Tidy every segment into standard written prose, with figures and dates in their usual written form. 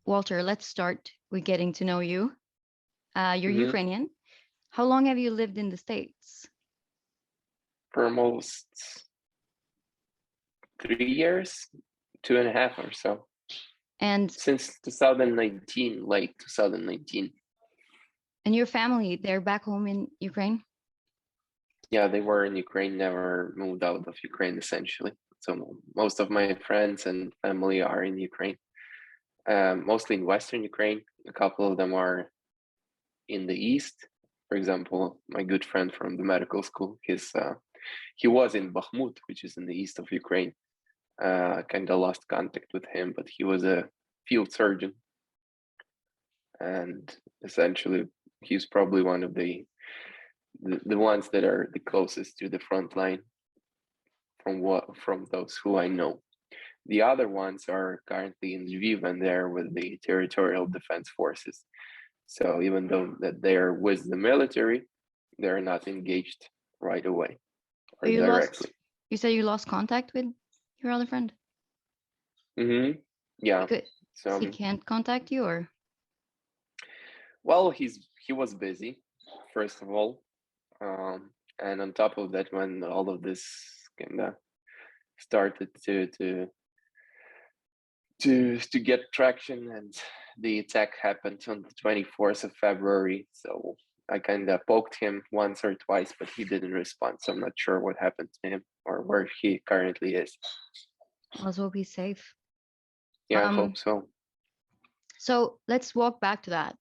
Walter, let's start with getting to know you. You're Hmm. Ukrainian. How long have you lived in the States? For almost 3 years, 2.5 or so, And since 2019, late 2019. and your family, they're back home in Ukraine? Yeah, they were in Ukraine, never moved out of Ukraine essentially. So most of my friends and family are in Ukraine, mostly in Western Ukraine. A couple of them are in the East. For example, my good friend from the medical school, he was in Bakhmut, which is in the east of Ukraine. Kind of lost contact with him, but he was a field surgeon, and essentially he's probably one of the ones that are the closest to the front line from those who I know. The other ones are currently in Lviv and they're with the territorial defense forces. So even though that they're with the military, they're not engaged right away But or directly. you said you lost contact with your other friend? Mm-hmm. Yeah. Because So he can't contact you, or? well, he was busy, first of all, and on top of that, when all of this kind of started to get traction, and the attack happened on the 24th of February. So I kind of poked him once or twice, but he didn't respond. So I'm not sure what happened to him or where he currently is. Let's hope he's safe. Yeah, I hope Um, so. so let's walk back to that.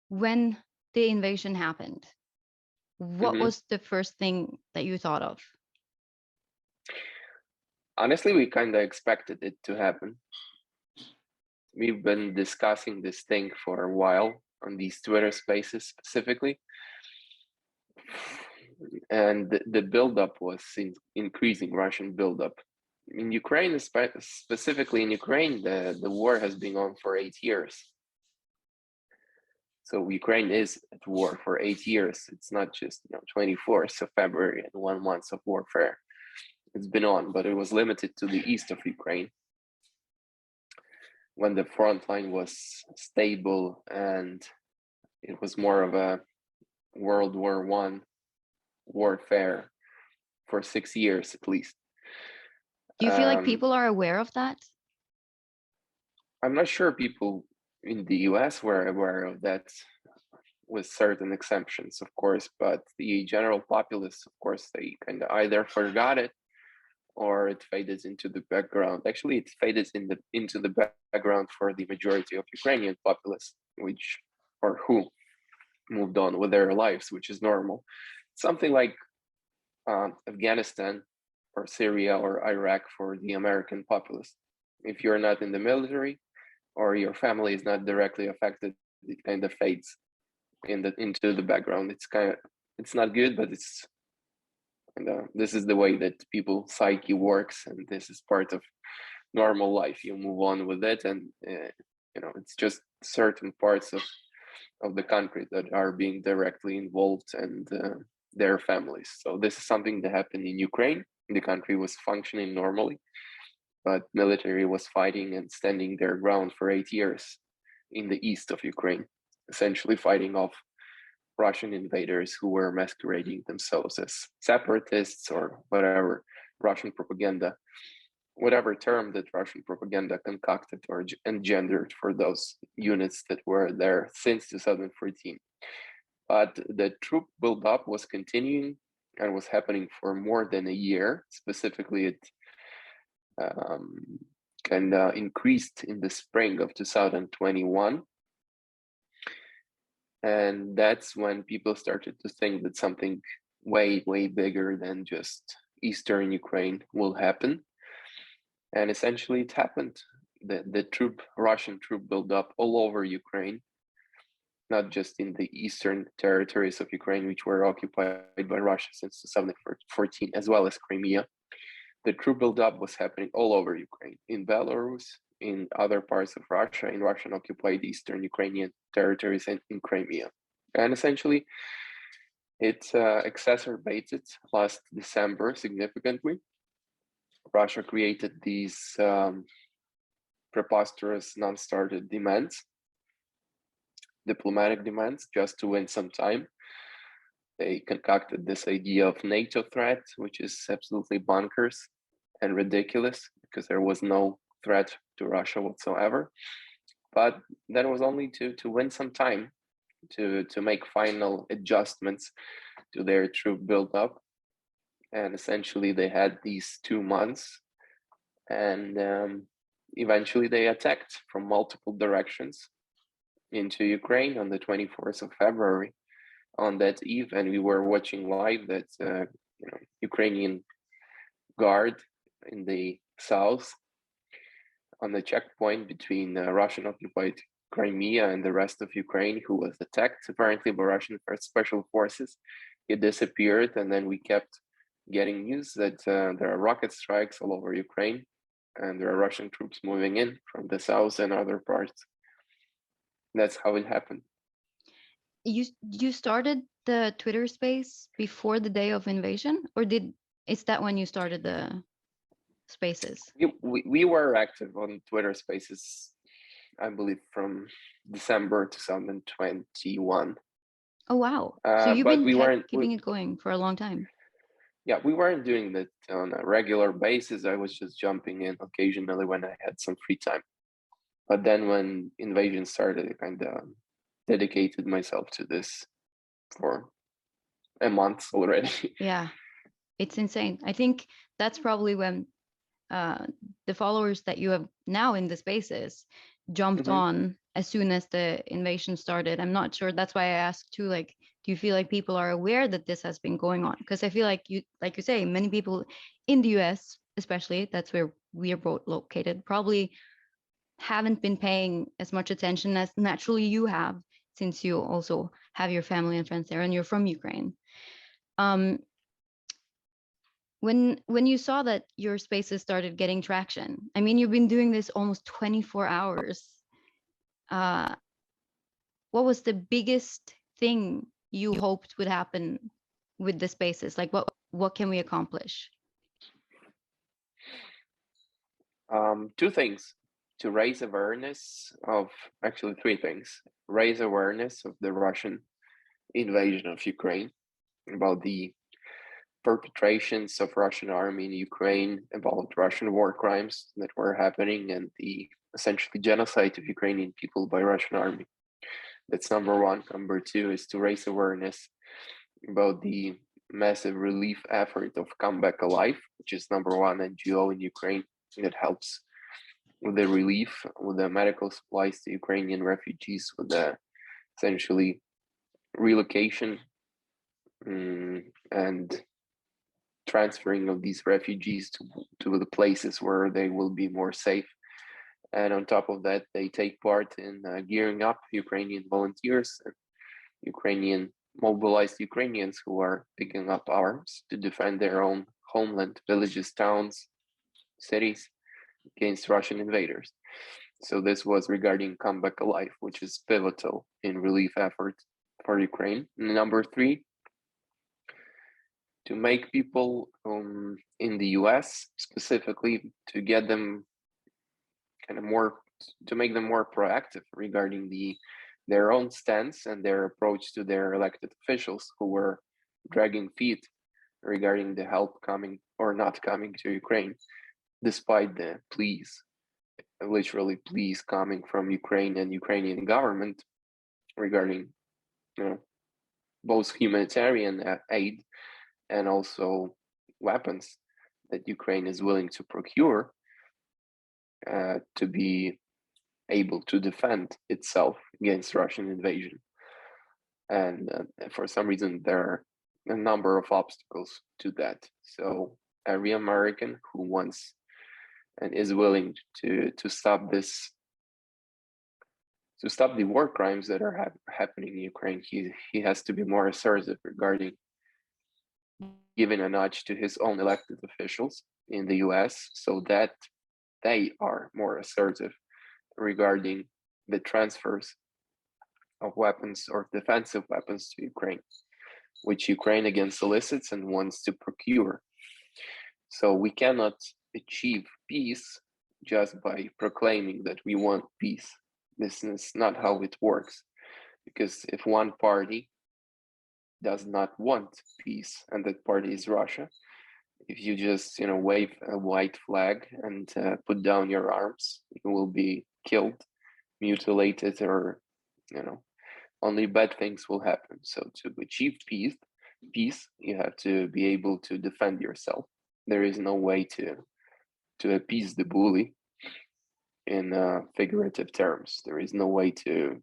When the invasion happened, what Hmm. was the first thing that you thought of? Honestly, we kind of expected it to happen. We've been discussing this thing for a while on these Twitter spaces specifically. And the buildup was increasing, Russian buildup. In Ukraine, specifically in Ukraine, the war has been on for 8 years. So Ukraine is at war for 8 years. It's not just 24th of February and 1 month of warfare. It's been on, but it was limited to the east of Ukraine when the front line was stable and it was more of a World War One warfare for 6 years at least. Do you feel like Um, people are aware of that? I'm not sure people in the US were aware of that, with certain exemptions, of course, but the general populace, of course, they kind of either forgot it or it faded into the background. Actually, it faded into the background for the majority of Ukrainian populace, which or who moved on with their lives, which is normal. Something like Afghanistan or Syria or Iraq for the American populace. If you're not in the military or your family is not directly affected, it kind of fades into the background. It's not good, but this is the way that people psyche works, and this is part of normal life. You move on with it, and it's just certain parts of the country that are being directly involved and their families. So this is something that happened in Ukraine. The country was functioning normally, but military was fighting and standing their ground for 8 years in the east of Ukraine, essentially fighting off Russian invaders who were masquerading themselves as separatists or whatever Russian propaganda, whatever term that Russian propaganda concocted or engendered for those units that were there since 2014. But the troop buildup was continuing and was happening for more than a year. Specifically, it um, kind of increased in the spring of 2021. And that's when people started to think that something way, way bigger than just Eastern Ukraine will happen. And essentially, it happened. The Russian troop buildup all over Ukraine, not just in the eastern territories of Ukraine, which were occupied by Russia since 2014, as well as Crimea. The troop buildup was happening all over Ukraine, in Belarus, in other parts of Russia, in Russian occupied eastern Ukrainian territories, and in Crimea. And essentially, it exacerbated last December significantly. Russia created these preposterous, non-started demands, diplomatic demands, just to win some time. They concocted this idea of NATO threat, which is absolutely bonkers and ridiculous because there was no threat to Russia whatsoever. But that was only to win some time, to make final adjustments to their troop buildup. And essentially they had these 2 months, and eventually they attacked from multiple directions into Ukraine on the 24th of February on that eve. And we were watching live that Ukrainian guard in the south on the checkpoint between Russian occupied Crimea and the rest of Ukraine, who was attacked apparently by Russian special forces. He disappeared, and then we kept getting news that there are rocket strikes all over Ukraine, and there are Russian troops moving in from the south and other parts. That's how it happened. You started the Twitter space before the day of invasion, or is that when you started the spaces? We were active on Twitter spaces, I believe, from December 2021. Oh wow! So you've been keeping it going for a long time. Yeah, we weren't doing that on a regular basis. I was just jumping in occasionally when I had some free time. But then when invasion started, I kind of dedicated myself to this for a month already. Yeah, it's insane. I think that's probably when the followers that you have now in the spaces jumped on as soon as the invasion started. I'm not sure. That's why I asked too, like, do you feel like people are aware that this has been going on? Because I feel like you say, many people in the US, especially, that's where we are both located, probably haven't been paying as much attention as naturally you have, since you also have your family and friends there and you're from Ukraine. When you saw that your spaces started getting traction, I mean, you've been doing this almost 24 hours. What was the biggest thing you hoped would happen with the spaces? Like, what can we accomplish? Two things: to raise awareness of, actually three things: raise awareness of the Russian invasion of Ukraine, about the perpetrations of Russian army in Ukraine, about Russian war crimes that were happening, and the essentially genocide of Ukrainian people by Russian army. That's number one. Number two is to raise awareness about the massive relief effort of Come Back Alive, which is number one NGO in Ukraine that helps with the relief, with the medical supplies to Ukrainian refugees, with the essentially relocation and transferring of these refugees to the places where they will be more safe. And on top of that, they take part in gearing up Ukrainian volunteers and Ukrainian mobilized Ukrainians who are picking up arms to defend their own homeland, villages, towns, cities against Russian invaders. So this was regarding Come Back Alive, which is pivotal in relief efforts for Ukraine. And number three, to make people in the US specifically, to get them kind of more, to make them more proactive regarding their own stance and their approach to their elected officials who were dragging feet regarding the help coming or not coming to Ukraine, despite the pleas, literally pleas coming from Ukraine and Ukrainian government regarding, both humanitarian aid and also weapons that Ukraine is willing to procure to be able to defend itself against Russian invasion. And for some reason, there are a number of obstacles to that. So every American who wants and is willing to stop this, to stop the war crimes that are happening in Ukraine, he has to be more assertive regarding giving a nudge to his own elected officials in the US so that they are more assertive regarding the transfers of weapons or defensive weapons to Ukraine, which Ukraine again solicits and wants to procure. So we cannot achieve peace just by proclaiming that we want peace. This is not how it works, because if one party does not want peace, and that party is Russia, if you just wave a white flag and put down your arms, you will be killed, mutilated, or only bad things will happen. So to achieve peace, you have to be able to defend yourself. There is no way to appease the bully in figurative terms. There is no way to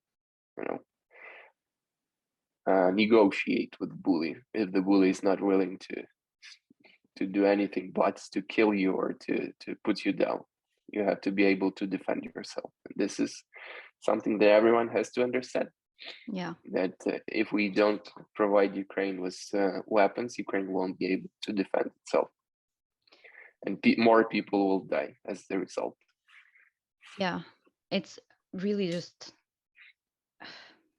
negotiate with the bully if the bully is not willing to do anything but to kill you or to put you down. You have to be able to defend yourself. And this is something that everyone has to understand. Yeah. That if we don't provide Ukraine with weapons, Ukraine won't be able to defend itself, and more people will die as the result. Yeah, it's really just,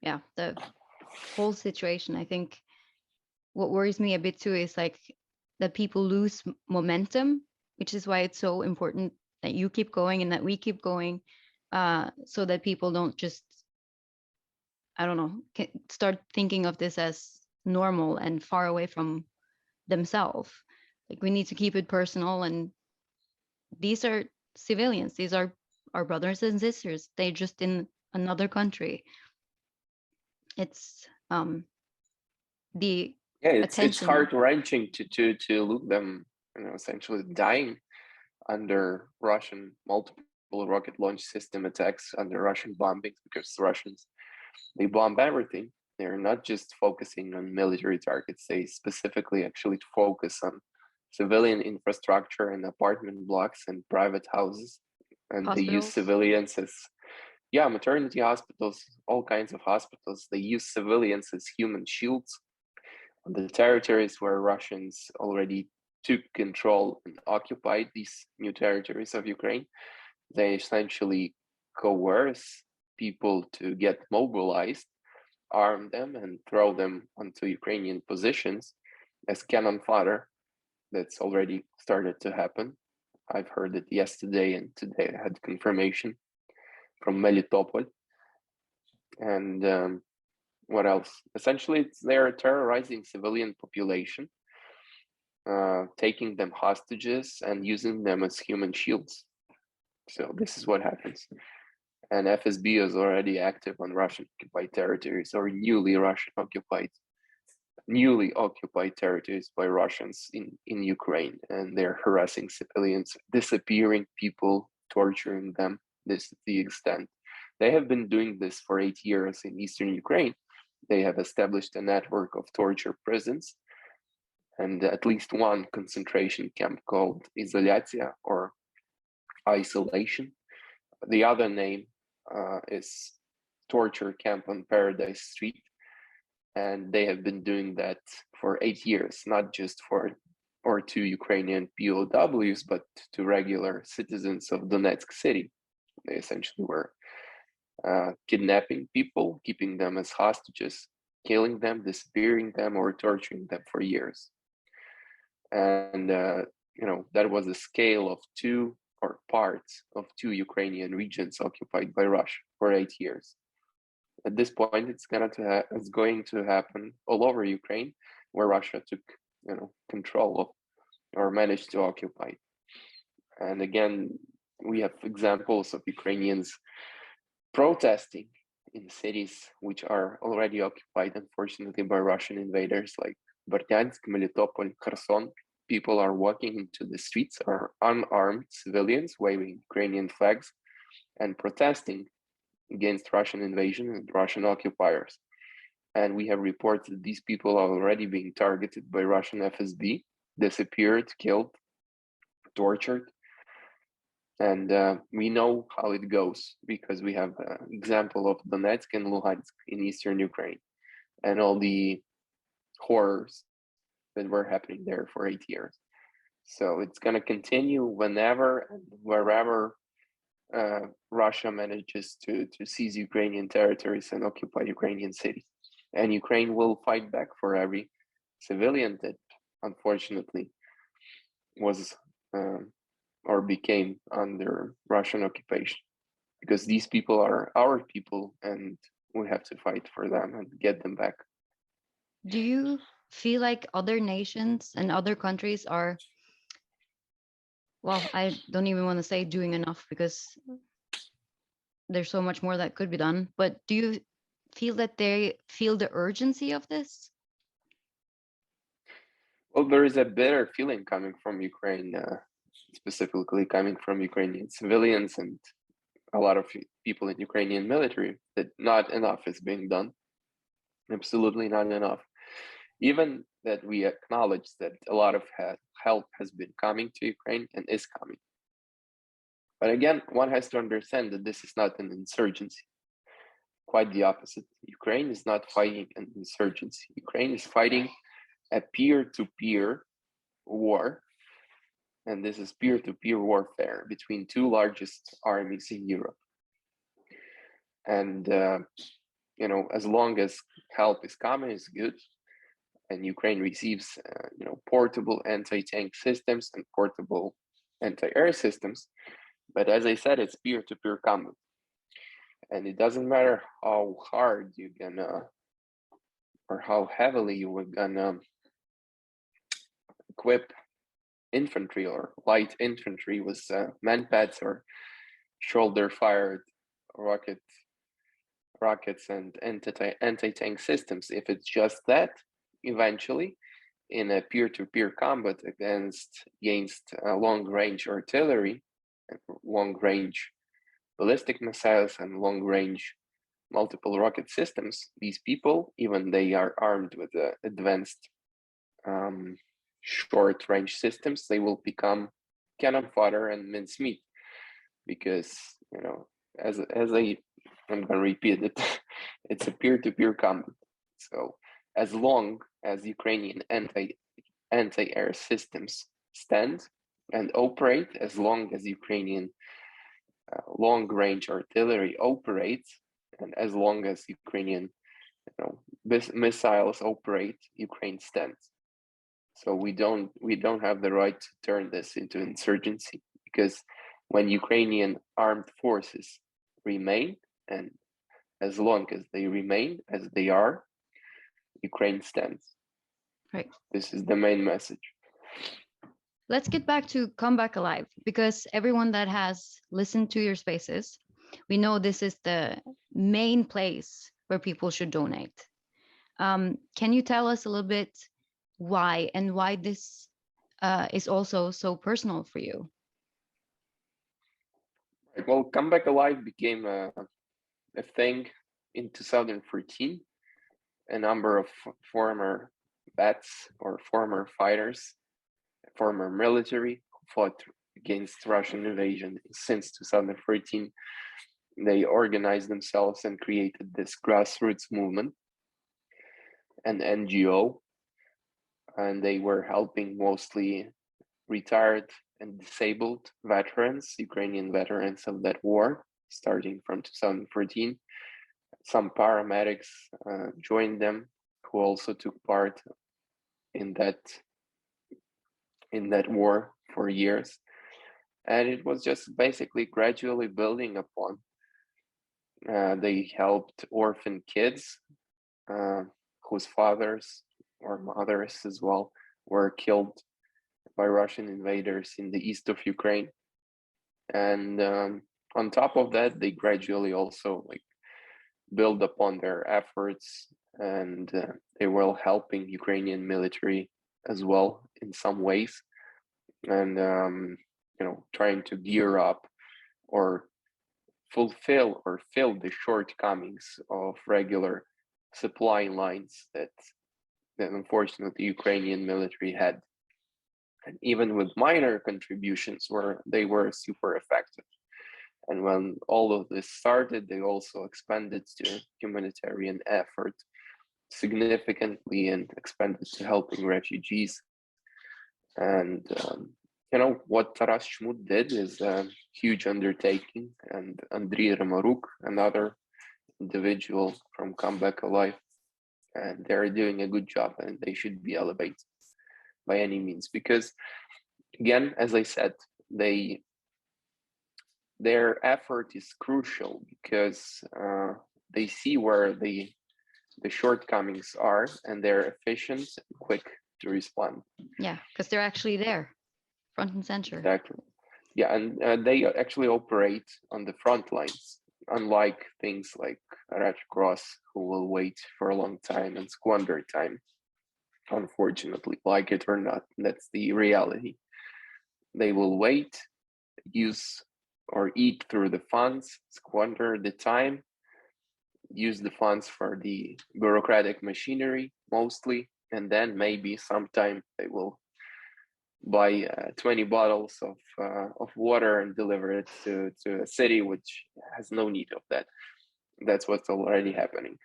yeah, the whole situation. I think what worries me a bit too is like that people lose momentum, which is why it's so important that you keep going and that we keep going, so that people don't just, I don't know, start thinking of this as normal and far away from themselves. Like we need to keep it personal, and these are civilians. These are our brothers and sisters. They're just in another country. It's the it's attention. heart-wrenching to look them essentially dying under Russian multiple rocket launch system attacks, under Russian bombings, because the Russians, they bomb everything. They're not just focusing on military targets. They specifically actually focus on civilian infrastructure and apartment blocks and private houses. And they use Hospitals. civilians as, maternity hospitals, all kinds of hospitals. They use civilians as human shields on the territories where Russians already took control and occupied these new territories of Ukraine. They essentially coerce people to get mobilized, arm them, and throw them onto Ukrainian positions as cannon fodder. That's already started to happen. I've heard it yesterday, and today I had confirmation from Melitopol. And what else? Essentially, they're terrorizing civilian population, taking them hostages and using them as human shields. So this is what happens. And FSB is already active on Russian occupied territories, or newly occupied territories by Russians in Ukraine, and they're harassing civilians, disappearing people, torturing them. This is the extent. They have been doing this for 8 years in eastern Ukraine. They have established a network of torture prisons and at least one concentration camp called Izolyatsiya, or isolation. The other name is torture camp on Paradise Street. And they have been doing that for 8 years, not just to Ukrainian POWs, but to regular citizens of Donetsk city. They essentially were kidnapping people, keeping them as hostages, killing them, disappearing them, or torturing them for years. And that was the scale of parts of two Ukrainian regions occupied by Russia for 8 years. At this point, it's going to happen all over Ukraine, where Russia took control of or managed to occupy. And again, we have examples of Ukrainians protesting in cities which are already occupied, unfortunately, by Russian invaders, like Berdyansk, Melitopol, Kherson. People are walking into the streets, are unarmed civilians waving Ukrainian flags and protesting against Russian invasion and Russian occupiers. And we have reports that these people are already being targeted by Russian FSB, disappeared, killed, tortured. And we know how it goes because we have an example of Donetsk and Luhansk in eastern Ukraine and all the horrors that were happening there for 8 years. So it's going to continue whenever and wherever Russia manages to seize Ukrainian territories and occupy Ukrainian cities. And Ukraine will fight back for every civilian that unfortunately was or became under Russian occupation, because these people are our people and we have to fight for them and get them back. Do you feel like other nations and other countries are, well, I don't even want to say doing enough because there's so much more that could be done, but do you feel that they feel the urgency of this? Well, there is a better feeling coming from Ukraine, specifically coming from Ukrainian civilians and a lot of people in Ukrainian military, that not enough is being done. Absolutely not enough. Even that we acknowledge that a lot of help has been coming to Ukraine and is coming. But again, one has to understand that this is not an insurgency. Quite the opposite. Ukraine is not fighting an insurgency. Ukraine is fighting a peer-to-peer war, and this is peer-to-peer warfare between two largest armies in Europe. And as long as help is coming, is good, and Ukraine receives portable anti-tank systems and portable anti-air systems. But as I said, it's peer-to-peer combat, and it doesn't matter how hard you're gonna or how heavily you were gonna equip infantry or light infantry with manpads or shoulder-fired rockets and anti-tank systems. If it's just that, eventually, in a peer-to-peer combat against long-range artillery, long-range ballistic missiles, and long-range multiple rocket systems, these people, even they are armed with advanced short-range systems, they will become cannon fodder and mincemeat, because I'm going to repeat it, it's a peer-to-peer combat. So as long as Ukrainian anti-air systems stand and operate, as long as Ukrainian long-range artillery operates, and as long as Ukrainian missiles operate, Ukraine stands. So we don't have the right to turn this into insurgency, because when Ukrainian armed forces remain, and as long as they remain as they are, Ukraine stands. Right. This is the main message. Let's get back to Come Back Alive, because everyone that has listened to your spaces, we know this is the main place where people should donate. Can you tell us a little bit why, and why this is also so personal for you? Well, Come Back Alive became a thing in 2014. A number of former vets or former fighters, former military who fought against Russian invasion since 2014, they organized themselves and created this grassroots movement, an NGO, and they were helping mostly retired and disabled veterans, Ukrainian veterans of that war, starting from 2014. Some paramedics joined them, who also took part in that war for years. And it was just basically gradually building upon. They helped orphan kids whose fathers or mothers as well were killed by Russian invaders in the east of Ukraine. And on top of that, they gradually also build upon their efforts, and they were helping Ukrainian military as well in some ways, and trying to gear up or fulfill or fill the shortcomings of regular supply lines that unfortunately Ukrainian military had. And even with minor contributions, they were super effective. And when all of this started, they also expanded to humanitarian effort significantly and expanded to helping refugees. And what Taras Shmut did is a huge undertaking, and Andriy Ramaruk, another individual from Come Back Alive, and they're doing a good job, and they should be elevated by any means, because again, as I said, their effort is crucial because they see where the shortcomings are, and they're efficient and quick to respond. Yeah, because they're actually there, front and center. Exactly. Yeah, and they actually operate on the front lines, unlike things like Red Cross, who will wait for a long time and squander time. Unfortunately, like it or not, that's the reality. They will wait, use or eat through the funds, squander the time, use the funds for the bureaucratic machinery mostly, and then maybe sometime they will buy 20 bottles of water and deliver it to a city which has no need of that. That's what's already happening,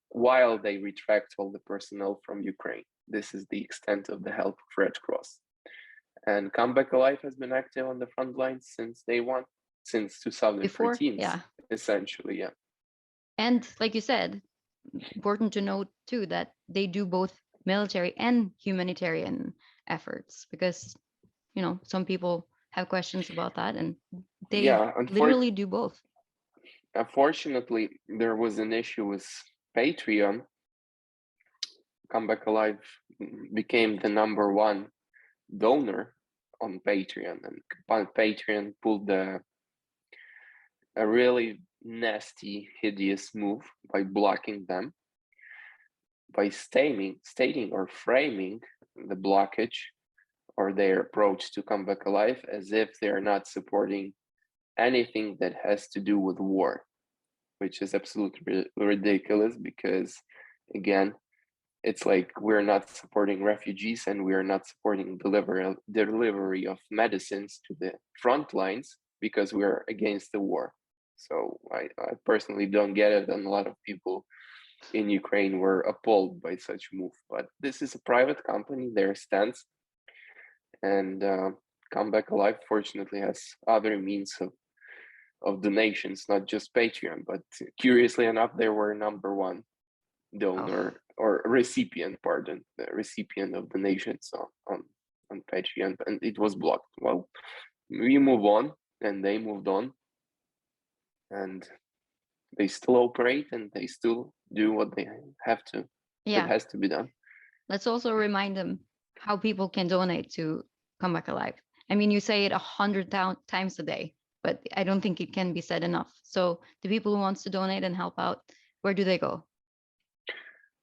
while they retract all the personnel from Ukraine. This is the extent of the help of Red Cross. And Come Back Alive has been active on the front lines since day one, since 2013, Before, yeah. Essentially, yeah. And like you said, important to note too that they do both military and humanitarian efforts, because some people have questions about that, and they literally do both. Unfortunately, there was an issue with Patreon. Come Back Alive became the #1 donor on Patreon, and Patreon pulled a really nasty, hideous move by blocking them, by stating or framing the blockage or their approach to Come Back Alive as if they're not supporting anything that has to do with war, which is absolutely ridiculous because, again, it's like we're not supporting refugees and we're not supporting delivery of medicines to the front lines because we're against the war. So I personally don't get it, and a lot of people in Ukraine were appalled by such move. But this is a private company, their stance, and Come Back Alive fortunately has other means of donations, not just Patreon. But curiously enough, they were #1 donor or recipient, the recipient of donations on Patreon, and it was blocked. Well, we move on, and they moved on, and they still operate and they still do what they have to. Yeah, it has to be done. Let's also remind them how people can donate to Come Back Alive. I mean, you say it 100 times a day, but I don't think it can be said enough. So the people who wants to donate and help out, where do they go?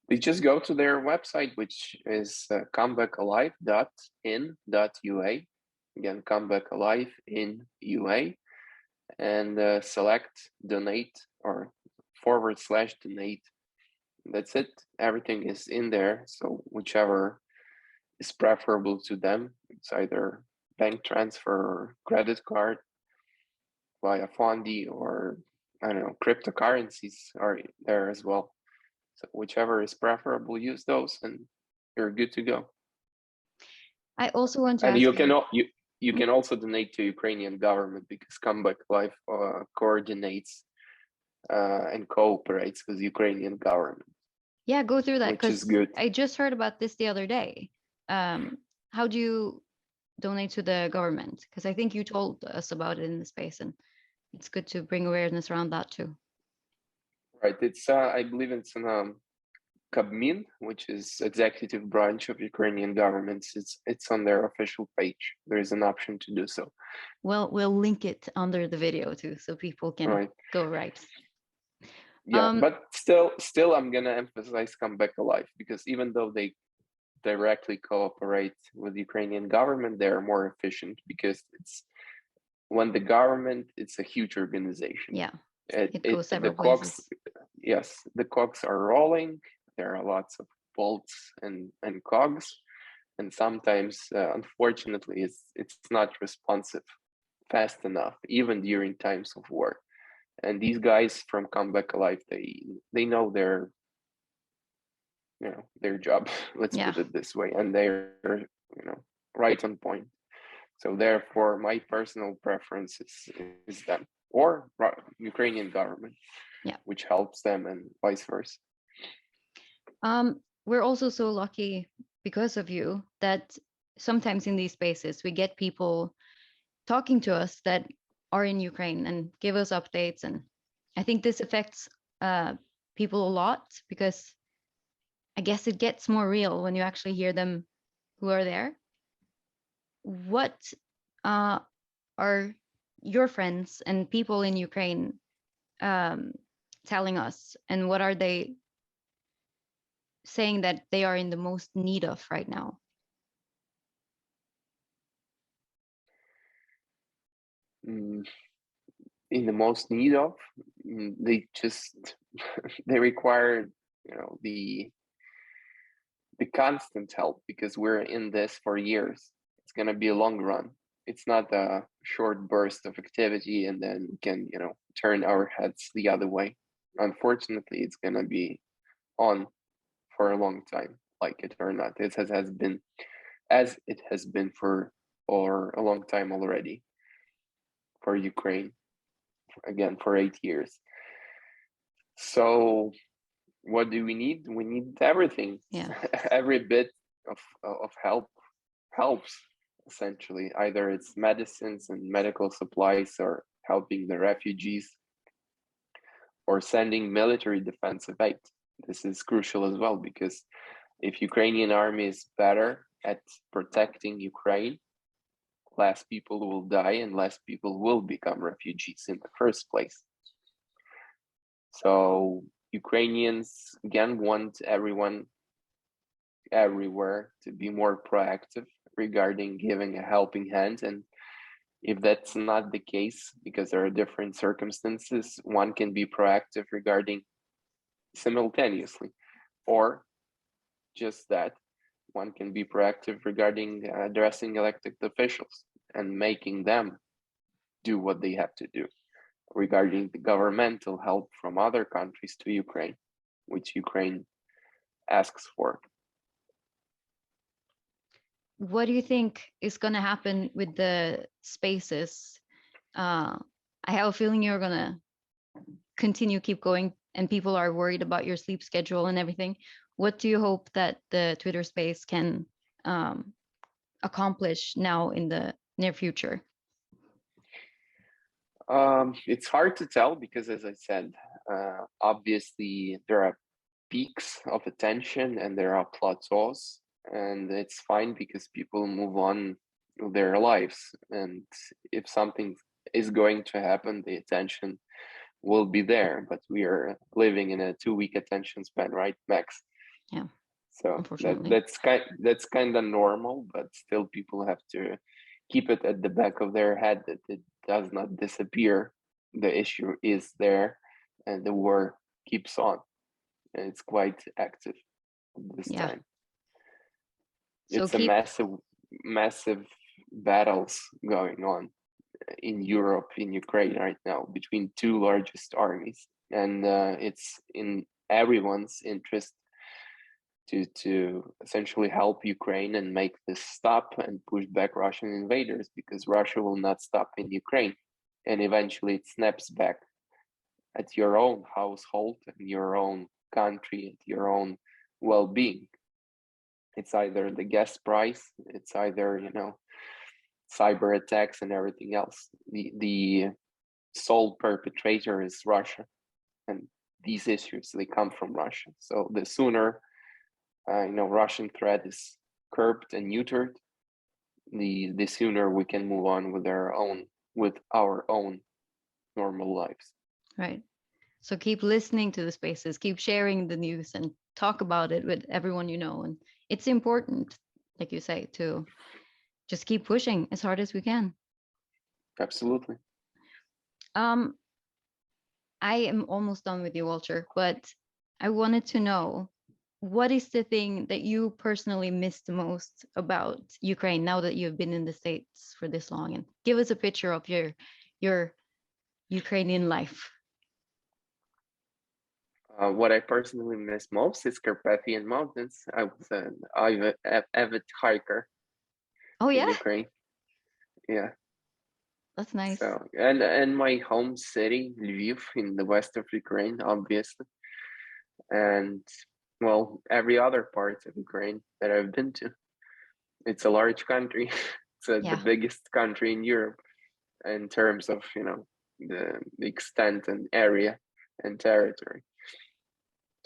They just go to their website, which is comebackalive.in.ua. Again, Come Back Alive in UA, and select donate or /donate. That's it. Everything is in there. So whichever is preferable to them, it's either bank transfer or credit card via Fondi, or I don't know, cryptocurrencies are there as well. So whichever is preferable, use those, and you're good to go. I also want to and ask you can also donate to Ukrainian government, because Come Back Alive coordinates and cooperates with Ukrainian government. Yeah, go through that, which is good. I just heard about this the other day. How do you donate to the government? Because I think you told us about it in the space, and it's good to bring awareness around that too. Right. It's I believe it's an Kabmin, which is executive branch of Ukrainian government. It's on their official page. There is an option to do so. Well, we'll link it under the video too, so people can go right. Yeah, but still, I'm gonna emphasize Come Back Alive, because even though they directly cooperate with the Ukrainian government, they're more efficient, because it's when the government, it's a huge organization. Yeah, it goes several the cogs, places. Yes, the cogs are rolling. There are lots of bolts and cogs, and sometimes, unfortunately, it's not responsive fast enough, even during times of war. And these guys from Come Back Alive, they know their job. Let's put it this way, and they're right on point. So therefore, my personal preference is them, or Ukrainian government, which helps them, and vice versa. We're also so lucky because of you that sometimes in these spaces we get people talking to us that are in Ukraine and give us updates. And I think this affects people a lot, because I guess it gets more real when you actually hear them who are there. What are your friends and people in Ukraine telling us, and what are they saying that they are in the most need of right now? Mm, in the most need of, they just they require, the constant help, because we're in this for years. It's going to be a long run. It's not a short burst of activity and then we can, turn our heads the other way. Unfortunately, it's going to be on for a long time, like it or not. It has been, as it has been for a long time already for Ukraine, again, for 8 years. So what do we need? We need everything. Yeah. Every bit of help helps, essentially. Either it's medicines and medical supplies, or helping the refugees, or sending military defensive aid. This is crucial as well, because if Ukrainian army is better at protecting Ukraine, less people will die and less people will become refugees in the first place. So Ukrainians, again, want everyone everywhere to be more proactive regarding giving a helping hand. And if that's not the case, because there are different circumstances, one can be proactive regarding simultaneously, or just that one can be proactive regarding addressing elected officials and making them do what they have to do regarding the governmental help from other countries to Ukraine, which Ukraine asks for. What do you think is going to happen with the spaces? I have a feeling you're going to keep going, and people are worried about your sleep schedule and everything. What do you hope that the Twitter space can accomplish now in the near future? It's hard to tell, because, as I said, obviously there are peaks of attention and there are plateaus, and it's fine because people move on with their lives. And if something is going to happen, the attention will be there. But we are living in a 2-week attention span, right, Max? Yeah. So Unfortunately, that's kind of normal, but still people have to keep it at the back of their head that it does not disappear. The issue is there, and the war keeps on, and it's quite active this yeah. time. So It's a massive battles going on in Europe, in Ukraine right now, between two largest armies, and it's in everyone's interest to essentially help Ukraine and make this stop and push back Russian invaders, because Russia will not stop in Ukraine, and eventually it snaps back at your own household and your own country, at your own well-being. It's either the gas price, it's either cyber attacks and everything else. The sole perpetrator is Russia, and these issues, they come from Russia. So the sooner Russian threat is curbed and neutered, the sooner we can move on with our own normal lives. Right. So keep listening to the spaces, keep sharing the news, and talk about it with everyone you know. And it's important, like you say, to just keep pushing as hard as we can. Absolutely. I am almost done with you, Walter, but I wanted to know, what is the thing that you personally miss the most about Ukraine now that you've been in the States for this long? And give us a picture of your Ukrainian life. What I personally miss most is Carpathian Mountains. I was an avid hiker Oh in yeah, Ukraine. Yeah. that's nice. So and my home city, Lviv, in the west of Ukraine, obviously, and well, every other part of Ukraine that I've been to. It's a large country. It's the Yeah. biggest country in Europe. in terms of, the extent and area and territory.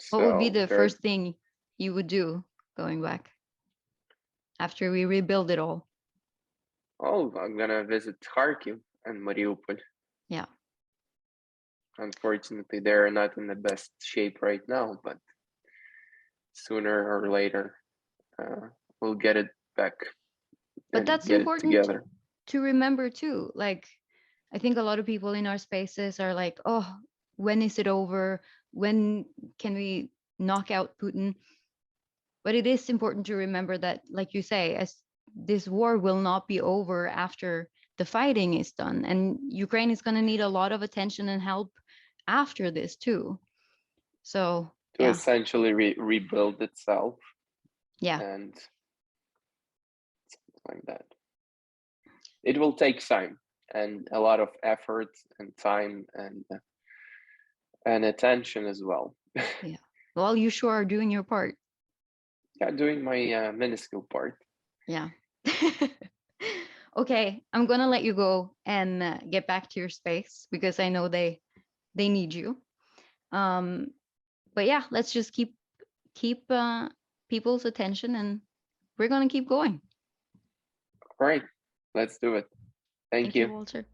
What would be So the first thing you would do going back after we rebuild it all? I'm gonna visit Kharkiv and Mariupol. Yeah. Unfortunately, they're not in the best shape right now, but sooner or later, we'll get it back But and that's get it important together. to remember too. Like, I think a lot of people in our spaces are like, oh, when is it over? When can we knock out Putin? But it is important to remember that, like you say, as this war will not be over after the fighting is done. And Ukraine is going to need a lot of attention and help after this too. So, To yeah. essentially rebuild itself. Yeah. And something like that. It will take time and a lot of effort and time and attention as well. Yeah. Well, you sure are doing your part. Yeah, doing my minuscule part. Yeah. Okay, I'm gonna let you go and get back to your space because I know they need you. But yeah, let's just keep people's attention, and we're gonna keep going. All right, let's do it. Thank you. Walter.